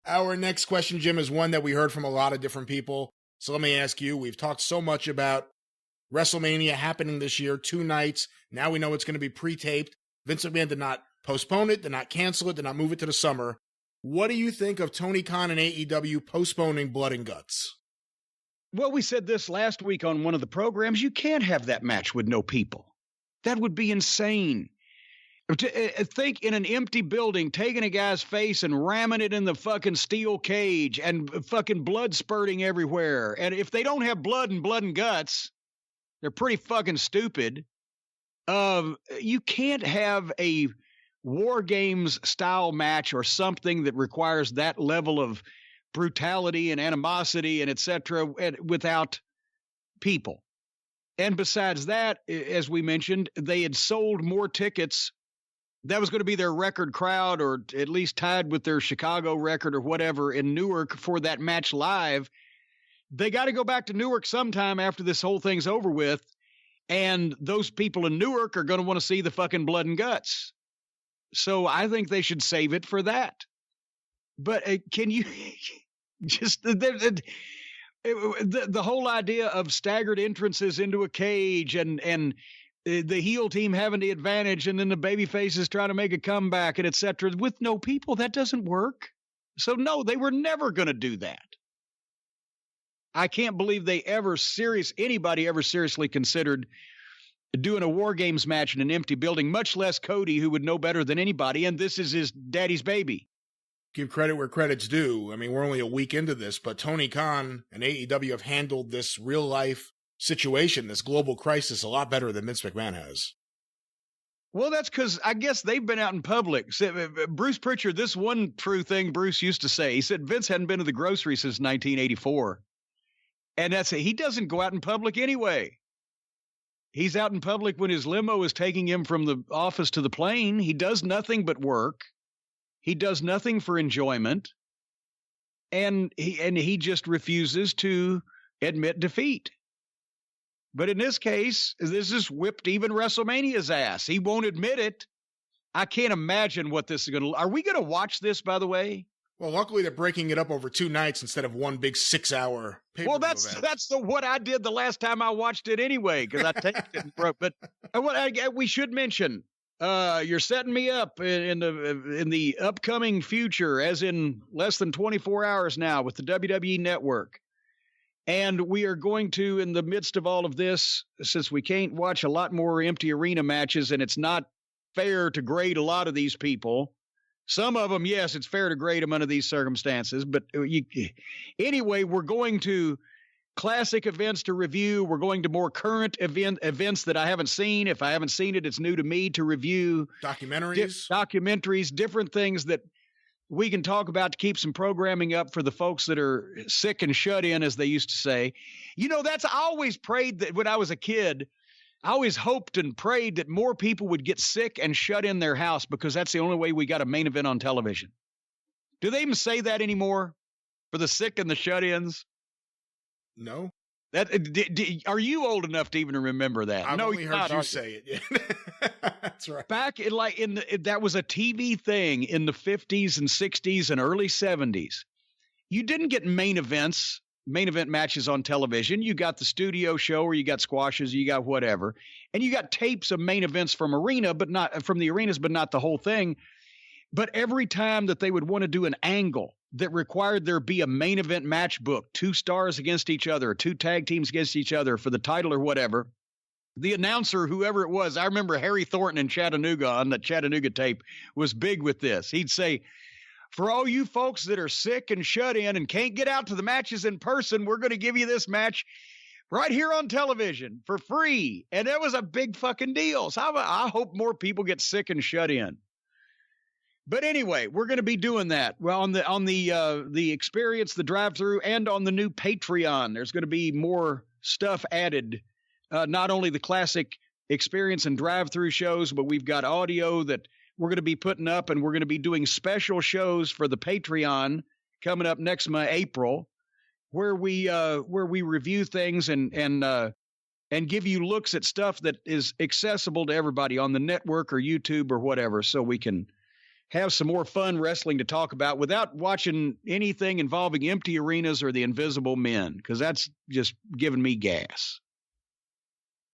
Our next question, Jim, is one that we heard from a lot of different people. So let me ask you, we've talked so much about WrestleMania happening this year, 2 nights. Now we know it's going to be pre-taped. Vince McMahon did not postpone it, did not cancel it, did not move it to the summer. What do you think of Tony Khan and AEW postponing Blood and Guts? Well, we said this last week on one of the programs. You can't have that match with no people. That would be insane. Think in an empty building, taking a guy's face and ramming it in the fucking steel cage and fucking blood spurting everywhere. And if they don't have blood and guts, they're pretty fucking stupid. You can't have a War Games style match or something that requires that level of brutality and animosity and etc. without people. And besides that, as we mentioned, they had sold more tickets. That was going to be their record crowd, or at least tied with their Chicago record or whatever in Newark for that match live. They got to go back to Newark sometime after this whole thing's over with. And those people in Newark are going to want to see the fucking Blood and Guts. So I think they should save it for that. But can you just the whole idea of staggered entrances into a cage and the heel team having the advantage and then the baby faces trying to make a comeback and etc. with no people, that doesn't work. So no, they were never going to do that. I can't believe anybody ever seriously considered doing a War Games match in an empty building, much less Cody, who would know better than anybody. And this is his daddy's baby. Give credit where credit's due. I mean, we're only a week into this, but Tony Khan and AEW have handled this real life situation, this global crisis, a lot better than Vince McMahon has. Well, that's because I guess they've been out in public. Bruce Pritchard, this one true thing Bruce used to say, he said Vince hadn't been to the grocery since 1984. And that's it. He doesn't go out in public anyway. He's out in public when his limo is taking him from the office to the plane. He does nothing but work. He does nothing for enjoyment. And he just refuses to admit defeat. But in this case, this has whipped even WrestleMania's ass. He won't admit it. I can't imagine what this is going to... Are we going to watch this, by the way? Well, luckily they're breaking it up over 2 nights instead of one big 6-hour pay-per-view Well, that's what I did the last time I watched it anyway, because I taped it and broke. But we should mention, you're setting me up in the upcoming future, as in less than 24 hours now with the WWE Network. And we are going to, in the midst of all of this, since we can't watch a lot more empty arena matches, and it's not fair to grade a lot of these people. Some of them, yes, it's fair to grade them under these circumstances. But anyway, we're going to classic events to review. We're going to more current events that I haven't seen. If I haven't seen it, it's new to me to review. Documentaries, different things that we can talk about to keep some programming up for the folks that are sick and shut in, as they used to say. You know, I always prayed that when I was a kid, I always hoped and prayed that more people would get sick and shut in their house, because that's the only way we got a main event on television. Do they even say that anymore for the sick and the shut-ins? No. Are you old enough to even remember that? I've only heard you say it. Yeah. That's right. Back that was a TV thing in the 50s and 60s and early 70s. You didn't get main event matches on television. You got the studio show, or you got squashes, you got whatever. And you got tapes of main events from the arenas, but not the whole thing. But every time that they would want to do an angle that required there be a main event match book, 2 stars against each other, 2 tag teams against each other for the title or whatever, the announcer, whoever it was, I remember Harry Thornton in Chattanooga on that Chattanooga tape, was big with this. He'd say, for all you folks that are sick and shut in and can't get out to the matches in person, we're going to give you this match right here on television for free. And that was a big fucking deal. So I hope more people get sick and shut in. But anyway, we're going to be doing that. Well, on the experience, the drive-through, and on the new Patreon, there's going to be more stuff added. Not only the classic experience and drive-through shows, but we've got audio that we're going to be putting up, and we're going to be doing special shows for the Patreon coming up next month, April, where we review things and give you looks at stuff that is accessible to everybody on the network or YouTube or whatever, so we can have some more fun wrestling to talk about without watching anything involving empty arenas or the Invisible Men, because that's just giving me gas.